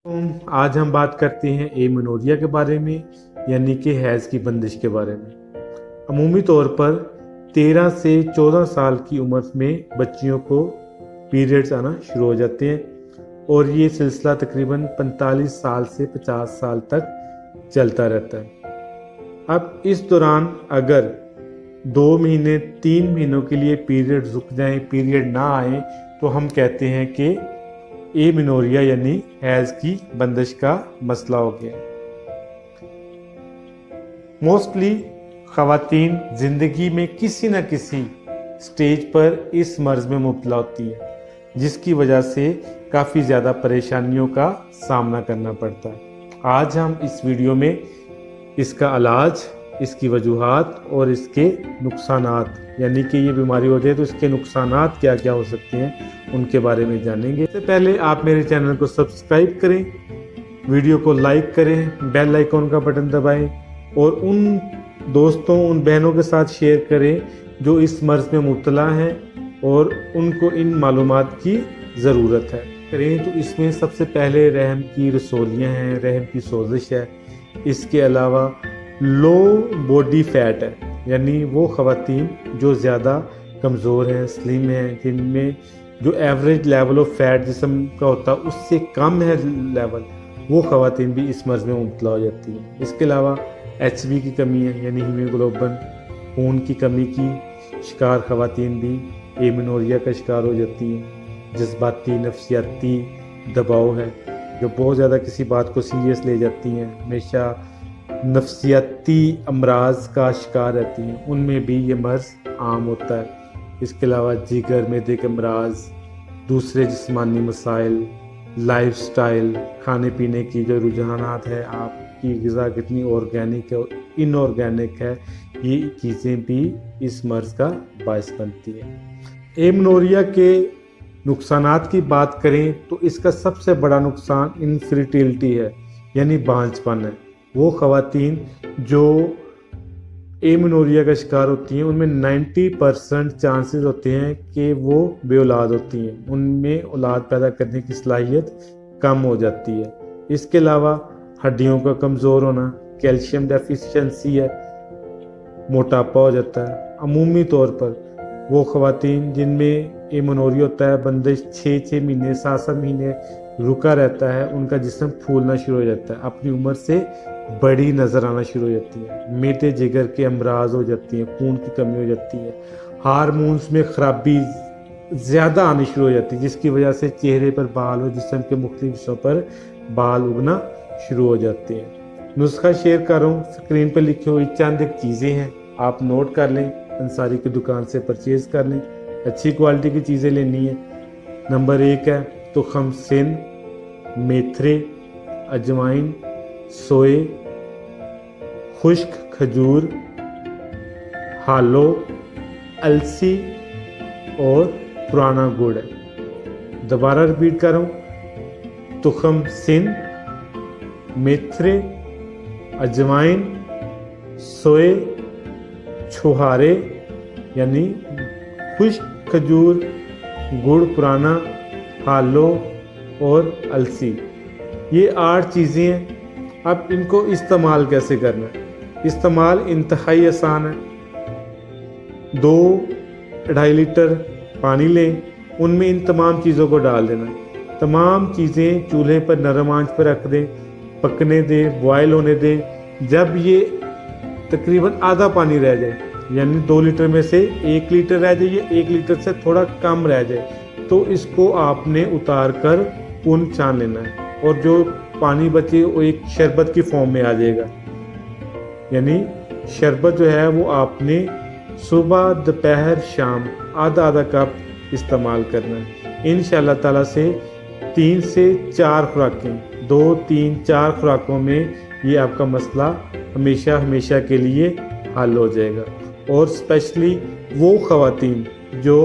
आज हम बात करते हैं एमेनोरिया के बारे में, यानी कि हैज़ की बंदिश के बारे में। अमूमी तौर पर 13 से 14 साल की उम्र में बच्चियों को पीरियड्स आना शुरू हो जाते हैं और ये सिलसिला तकरीबन 45 साल से 50 साल तक चलता रहता है। अब इस दौरान अगर 2 महीने 3 महीनों के लिए पीरियड रुक जाएं, पीरियड ना आए, तो हम कहते हैं कि एमेनोरिया यानी हैज़ की बंदिश का मसला हो गया। मोस्टली ख़वातीन ज़िंदगी में किसी न किसी स्टेज पर इस मर्ज़ में मुब्तला होती है, जिसकी वजह से काफ़ी ज़्यादा परेशानियों का सामना करना पड़ता है। आज हम इस वीडियो में इसका इलाज, इसकी वजूहात और इसके नुकसानात, यानी कि ये बीमारी हो जाए तो इसके नुकसानात क्या क्या हो सकते हैं, उनके बारे में जानेंगे। इससे पहले आप मेरे चैनल को सब्सक्राइब करें, वीडियो को लाइक करें, बेल आइकॉन का बटन दबाएं और उन दोस्तों, उन बहनों के साथ शेयर करें जो इस मर्ज़ में मुब्तला हैं और उनको इन मालूमात की ज़रूरत है। करें तो इसमें सबसे पहले रहम की रसौलियाँ हैं, रहम की सोजिश है। इसके अलावा लो बॉडी फैट है, यानी वो ख़वातीन जो ज़्यादा कमज़ोर हैं, स्लिम हैं, जिनमें जो एवरेज लेवल ऑफ फैट जिस्म का होता है उससे कम है लेवल, वो ख़वातीन भी इस मर्ज़ में मुब्तला हो जाती हैं। इसके अलावा HB की कमी है, यानी हीमोग्लोबिन, खून की कमी की शिकार ख़वातीन भी एमेनोरिया का शिकार हो जाती हैं। जज्बाती नफ्सियाती दबाव है, जो बहुत ज़्यादा किसी बात को सीरियस ले जाती हैं, हमेशा नफ्सियाती अमराज का शिकार रहती हैं, उनमें भी ये मर्ज़ आम होता है। इसके अलावा जिगर, मैदे के अमराज, दूसरे जिस्मानी मसाइल, लाइफस्टाइल, खाने पीने की जो रुझानात है, आपकी ग़िज़ा कितनी ऑर्गेनिक है और इनऑर्गेनिक है, ये चीज़ें भी इस मर्ज़ का बायस बनती है। एमेनोरिया के नुकसानात की बात करें तो इसका सबसे बड़ा नुकसान इनफर्टिलिटी है, यानी बांझपन है। वो ख़वातीन जो एमेनोरिया का शिकार होती हैं उनमें 90% चांसेस होते हैं कि वो बेऔलाद होती हैं, उनमें औलाद पैदा करने की सलाहियत कम हो जाती है। इसके अलावा हड्डियों का कमज़ोर होना, कैल्शियम डेफिशिएंसी है, मोटापा हो जाता है। अमूमी तौर पर वो ख़वातीन जिनमें एमेनोरिया होता है, बंदिश 6-6 महीने 7-7 महीने रुका रहता है, उनका जिस्म फूलना शुरू हो जाता है, अपनी उम्र से बड़ी नज़र आना शुरू हो जाती है, मैदे जिगर के अमराज हो जाती हैं, खून की कमी हो जाती है, हार्मोन्स में ख़राबी ज़्यादा आनी शुरू हो जाती है, जिसकी वजह से चेहरे पर बाल और जिस्म के मुख्तलिफ हिस्सों पर बाल उगना शुरू हो जाते हैं। नुस्खा शेयर कर रहा हूँ, स्क्रीन पर लिखी हुई चंद एक चीज़ें हैं, आप नोट कर लें, अंसारी की दुकान से परचेज़ कर लें, अच्छी क्वालिटी की चीज़ें लेनी है। नंबर 1 है तुखम सिन, मेथरे, अजवाइन, सोए, खुश्क खजूर, हालो, अलसी और पुराना गुड़ है। दोबारा रिपीट कर रहा हूँ, तुखम सिन, मेथरे, अजवाइन, सोए, छुहारे यानी खुश्क खजूर, गुड़ पुराना, हालो और अलसी, ये 8 चीज़ें हैं। अब इनको इस्तेमाल कैसे करना है? इस्तेमाल इंतहाई आसान है। 2-2.5 लीटर पानी लें, उनमें इन तमाम चीज़ों को डाल देना है। तमाम चीज़ें चूल्हे पर नरम आंच पर रख दें, पकने दें, बॉयल होने दें। जब ये तकरीबन आधा पानी रह जाए, यानी 2 लीटर में से 1 लीटर रह जाए या 1 लीटर से थोड़ा कम रह जाए, तो इसको आपने उतार कर पुन छान लेना है और जो पानी बचे वो एक शरबत की फॉर्म में आ जाएगा। यानी शरबत जो है वो आपने सुबह, दोपहर, शाम आधा कप इस्तेमाल करना है। इंशाअल्लाह ताला से 3 से 4 खुराकें, 2, 3, 4 खुराकों में ये आपका मसला हमेशा के लिए हल हो जाएगा। और स्पेशली वो ख़वातीन जो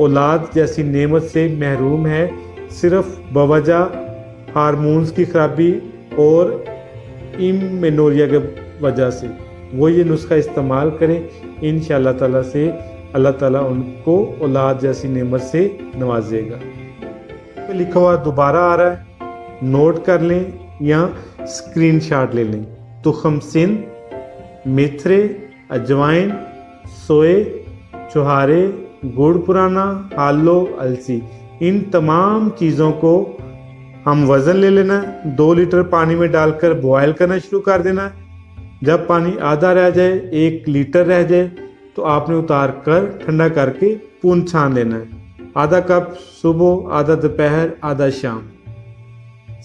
औलाद जैसी नेमत से महरूम है, सिर्फ बवजह हार्मोन्स की ख़राबी और एमेनोरिया के वजह से, वो ये नुस्खा इस्तेमाल करें। इंशाअल्लाह ताला से अल्लाह ताला उनको औलाद जैसी नेमत से नवाजेगा। लिखा हुआ दोबारा आ रहा है, नोट कर लें या स्क्रीनशॉट ले लें। तुखम सिंध, मेथरे, अजवाइन, सोए, चुहारे, गुड़ पुराना, आलो, अलसी, इन तमाम चीज़ों को हम वज़न ले लेना है। 2 लीटर पानी में डालकर बॉयल करना शुरू कर देना है। जब पानी आधा रह जाए, 1 लीटर रह जाए, तो आपने उतार कर ठंडा करके पून छान लेना है। आधा कप सुबह, आधा दोपहर, आधा शाम।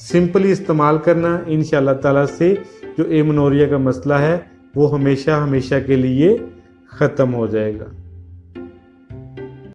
सिंपली इस्तेमाल करना, इंशाअल्लाह ताला से जो एमनोरिया का मसला है वो हमेशा हमेशा के लिए ख़त्म हो जाएगा।